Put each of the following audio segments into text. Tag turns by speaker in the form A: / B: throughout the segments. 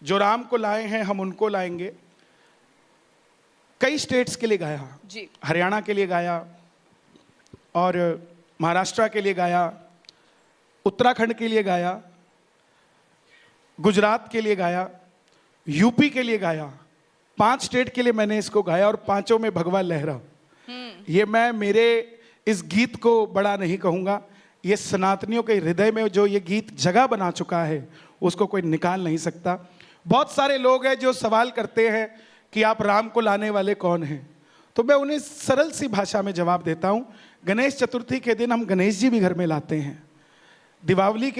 A: जो राम को लाए हैं हम उनको लाएंगे। कई स्टेट्स के लिए गाया जी, हरियाणा के लिए गाया और महाराष्ट्र के लिए गाया, उत्तराखंड के लिए गाया, गुजरात के लिए गाया, यूपी के लिए गाया। 5 स्टेट के लिए मैंने इसको गाया और 5 में भगवा लहरा। ये मैं मेरे इस गीत को बड़ा नहीं कहूँगा, ये सनातनियों के हृदय में जो ये गीत जगह बना चुका है उसको कोई निकाल नहीं सकता। बहुत सारे लोग हैं जो सवाल करते हैं कि आप राम को लाने वाले कौन हैं, तो मैं उन्हें सरल सी भाषा में जवाब देता हूँ। गणेश चतुर्थी के दिन हम गणेश जी भी घर में लाते हैं। दीपावली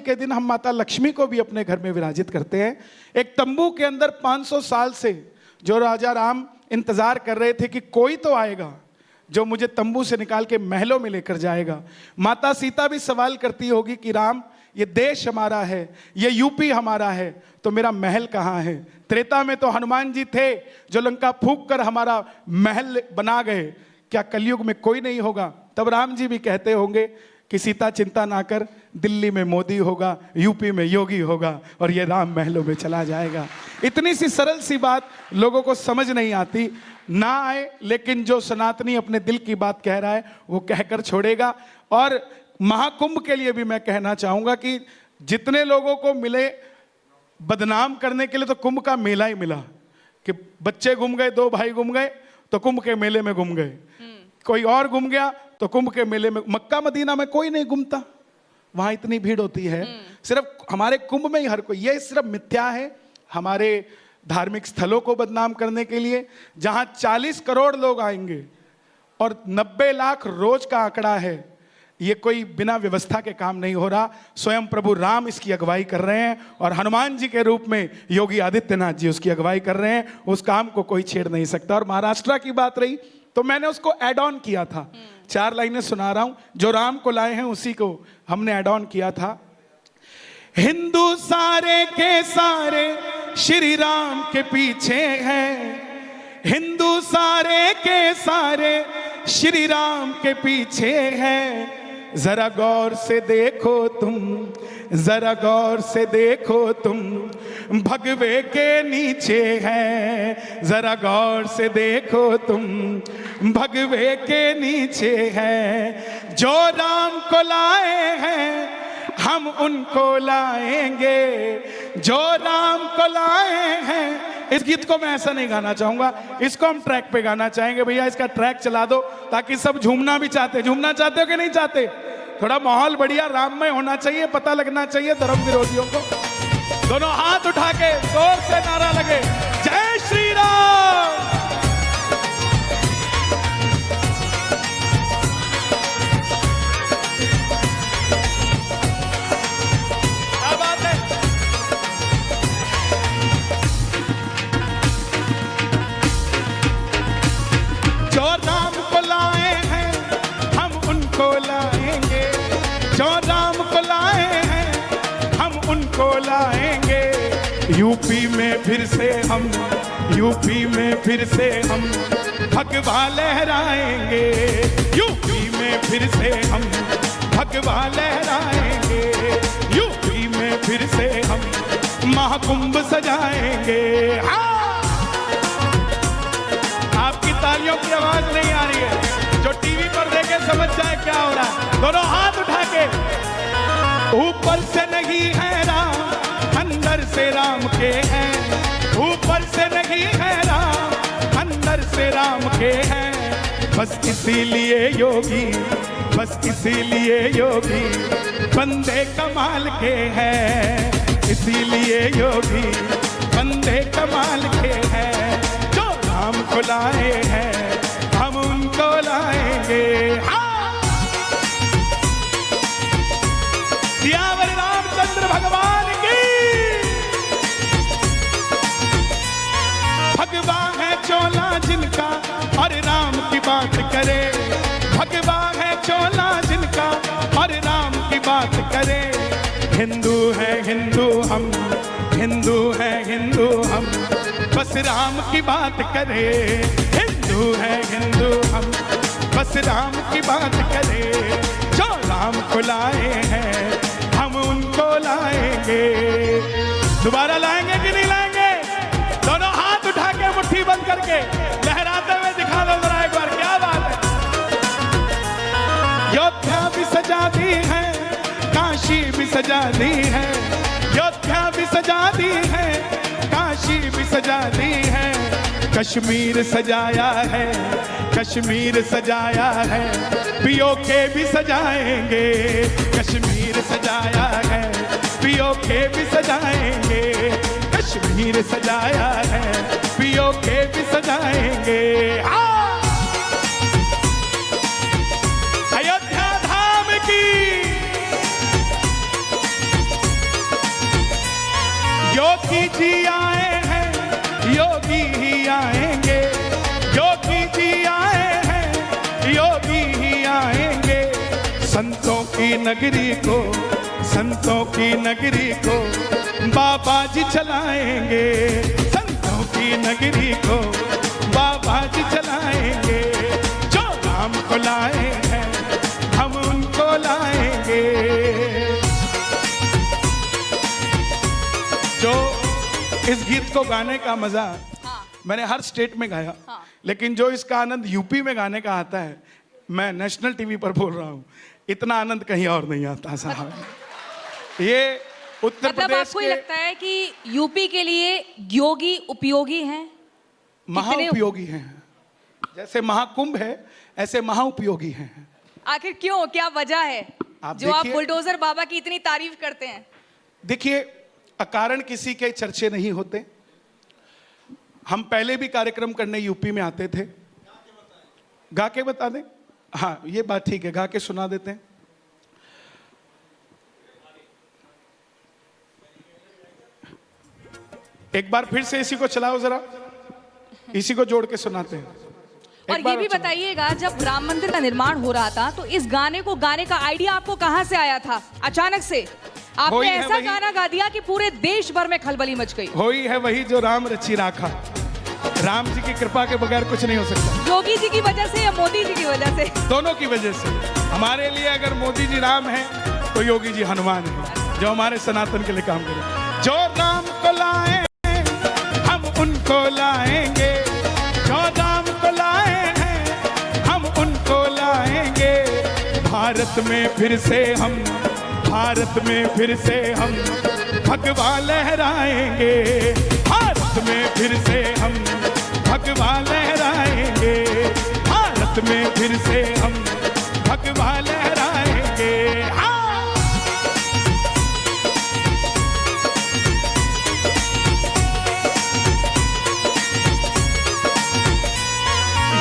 A: के दिन हम माता लक्ष्मी को भी अपने घर में विराजित करते हैं। एक तंबू के अंदर 500 साल से जो राजा राम इंतजार कर रहे थे कि कोई तो आएगा जो मुझे तंबू से निकाल के महलों में लेकर जाएगा। माता सीता भी सवाल करती होगी कि राम, ये देश हमारा है, ये यूपी हमारा है, तो मेरा महल कहाँ है? त्रेता में तो हनुमान जी थे जो लंका फूंक कर हमारा महल बना गए, क्या कलयुग में कोई नहीं होगा? तब राम जी भी कहते होंगे कि सीता चिंता ना कर, दिल्ली में मोदी होगा, यूपी में योगी होगा और ये राम महलों में चला जाएगा। इतनी सी सरल सी बात लोगों को समझ नहीं आती, ना आए, लेकिन जो सनातनी अपने दिल की बात कह रहा है वो कहकर छोड़ेगा। और महाकुंभ के लिए भी मैं कहना चाहूंगा कि जितने लोगों को मिले बदनाम करने के लिए, तो कुंभ का मेला ही मिला कि बच्चे घूम गए, 2 भाई घूम गए तो कुंभ के मेले में घूम गए, कोई और घूम गया तो कुंभ के मेले में। मक्का मदीना में कोई नहीं घूमता, वहां इतनी भीड़ होती है, सिर्फ हमारे कुंभ में ही हर कोई। ये सिर्फ मिथ्या है हमारे धार्मिक स्थलों को बदनाम करने के लिए, जहां 40 करोड़ लोग आएंगे और 90 लाख रोज का आंकड़ा है। ये कोई बिना व्यवस्था के काम नहीं हो रहा, स्वयं प्रभु राम इसकी अगुवाई कर रहे हैं और हनुमान जी के रूप में योगी आदित्यनाथ जी उसकी अगुवाई कर रहे हैं। उस काम को कोई छेड़ नहीं सकता। और महाराष्ट्र की बात रही तो मैंने उसको ऐड ऑन किया था, 4 लाइनें सुना रहा हूं। जो राम को लाए हैं उसी को हमने ऐड ऑन किया था। हिंदू सारे के सारे श्री राम के पीछे हैं, हिंदू सारे के सारे श्री राम के पीछे हैं। जरा गौर से देखो तुम, जरा गौर से देखो तुम, भगवे के नीचे है। जरा गौर से देखो तुम, भगवे के नीचे है। जो राम को लाए हैं हम उनको लाएंगे, जो राम को लाए हैं। इस गीत को मैं ऐसा नहीं गाना चाहूंगा, इसको हम ट्रैक पे गाना चाहेंगे। भैया इसका ट्रैक चला दो ताकि सब झूमना भी चाहते। झूमना चाहते हो कि नहीं चाहते? थोड़ा माहौल बढ़िया राममय होना चाहिए, पता लगना चाहिए धर्म विरोधियों को। दोनों हाथ उठा के जोर से नारा लगे, जय श्री राम। यूपी में फिर से हम, यूपी में फिर से हम भगवा लहराएंगे। यूपी में फिर से हम भगवा लहराएंगे। यूपी में फिर से हम महाकुंभ सजाएंगे। हाँ! आपकी तालियों की आवाज नहीं आ रही है, जो टीवी पर देखे समझ जाए क्या हो रहा है। दोनों हाथ उठा के, ऊपर से नहीं है राम, अंदर से राम के हैं। ऊपर से नहीं है राम, अंदर से राम के हैं। बस इसीलिए योगी, बस इसीलिए योगी बंदे कमाल के हैं। इसीलिए योगी बंदे कमाल के हैं। जो राम को लाए हैं हम उनको लाएंगे। सियावर रामचंद्र भगवान की। भगवा है चोला जिनका और राम की बात करे। भगवा है चोला जिनका और राम की बात करे। हिंदू है हिंदू हम, हिंदू है हिंदू हम, बस राम की बात करे। हिंदू है हिंदू हम, बस राम की बात करे। जो राम को लाए हैं हम उनको लाएंगे। दोबारा लाएंगे कि नहीं लाएंगे? दोनों हाथ उठा के मुट्ठी बंद करके लहराते हुए दिखा दो जरा एक बार, क्या बात है। अयोध्या भी सजा दी है, काशी भी सजा दी है, अयोध्या भी सजा दी है, काशी भी सजा दी है, कश्मीर सजाया है, कश्मीर सजाया है, पीओके भी सजाएंगे, कश्मीर सजाया है, पीओके भी सजाएंगे, कश्मीर सजाया है, पीओके भी सजाएंगे। अयोध्या धाम की योगी जी आए हैं, योगी ही आएंगे, योगी जी आए हैं, योगी ही आएंगे, संतों की नगरी को, संतों की नगरी को बाबा जी चलाएंगे, संतों की नगरी को बाबा जी चलाएंगे, जो राम को लाए हैं हम उनको लाएंगे। जो इस गीत को गाने का मजा मैंने हर स्टेट में गाया, लेकिन जो इसका आनंद यूपी में गाने का आता है, मैं नेशनल टीवी पर बोल रहा हूँ, इतना आनंद कहीं और नहीं आता साहब। ये उत्तर प्रदेश
B: आपको ये लगता है कि यूपी के लिए योगी उपयोगी हैं?
A: महाउपयोगी हैं। जैसे महाकुंभ है ऐसे महाउपयोगी हैं।
B: आखिर क्यों, क्या वजह है जो आप बुलडोजर बाबा की इतनी तारीफ करते हैं?
A: देखिए, अकारण किसी के चर्चे नहीं होते। हम पहले भी कार्यक्रम करने यूपी में आते थे। गा के बता दें? हाँ, ये बात ठीक है, गा के सुना देते हैं। एक बार फिर से इसी को चलाओ जरा, इसी को जोड़ के सुनाते हैं।
B: और ये भी बताइएगा, जब राम मंदिर का निर्माण हो रहा था तो इस गाने को गाने का आइडिया आपको कहां से आया था? अचानक से आपने ऐसा गाना गा दिया कि पूरे देश भर में खलबली मच गई।
A: होई है वही जो राम रची राखा, राम जी की कृपा के बगैर कुछ नहीं हो सकता।
B: योगी जी की वजह से या मोदी जी की वजह से? दोनों
A: की वजह से। हमारे लिए अगर मोदी जी राम है तो योगी जी हनुमान है, जो हमारे सनातन के लिए काम करें। जो राम को लाए हम उनको लाएंगे, जो राम को लाए हैं हम उनको लाएंगे, भारत में फिर से हम, भारत में फिर से हम भगवा लहराएंगे, भारत में फिर से हम भगवा लहराएंगे, भारत में फिर से हम भगवा लहराएंगे।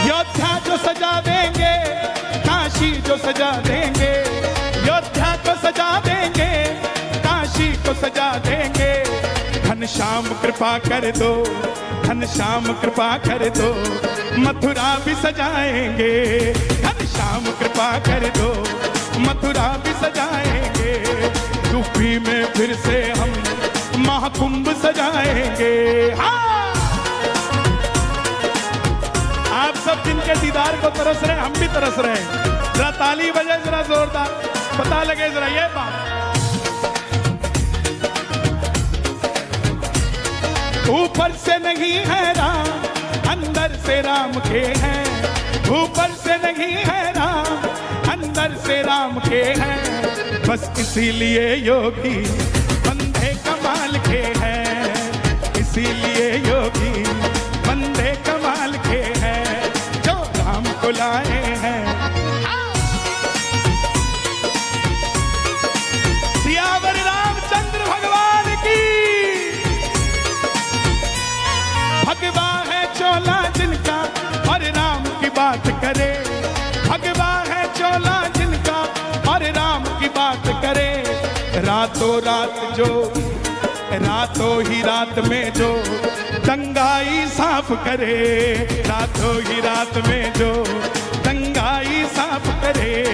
A: योद्धा जो सजा देंगे, काशी जो सजा देंगे, योद्धा को सजा देंगे, काशी को सजा देंगे, घनश्याम कृपा कर दो, घनश्याम कृपा कर दो, मथुरा भी सजाएंगे, घनश्याम कृपा कर दो, मथुरा भी सजाएंगे, यूपी में फिर से हम महाकुंभ सजाएंगे। हाँ, आप सब जिनके दीदार को तरस रहे हैं, हम भी तरस रहे हैं। जरा ताली बजे जरा जोरदार, पता लगे जरा ये बात। ऊपर से नहीं है राम, अंदर से राम के हैं, ऊपर से नहीं है राम, अंदर से राम के हैं, बस इसीलिए योगी बंदे कमाल के हैं, इसीलिए योगी बंदे कमाल के हैं, जो राम को लाए हैं। सियावर रामचंद्र भगवान की। भगवा है चोला जिनका और राम की बात करे, भगवा है चोला जिनका और राम की बात करे, रातों रात जो, रातों ही रात में जो दंगाई साफ करे, रातों ही रात में जो दंगाई साफ करे।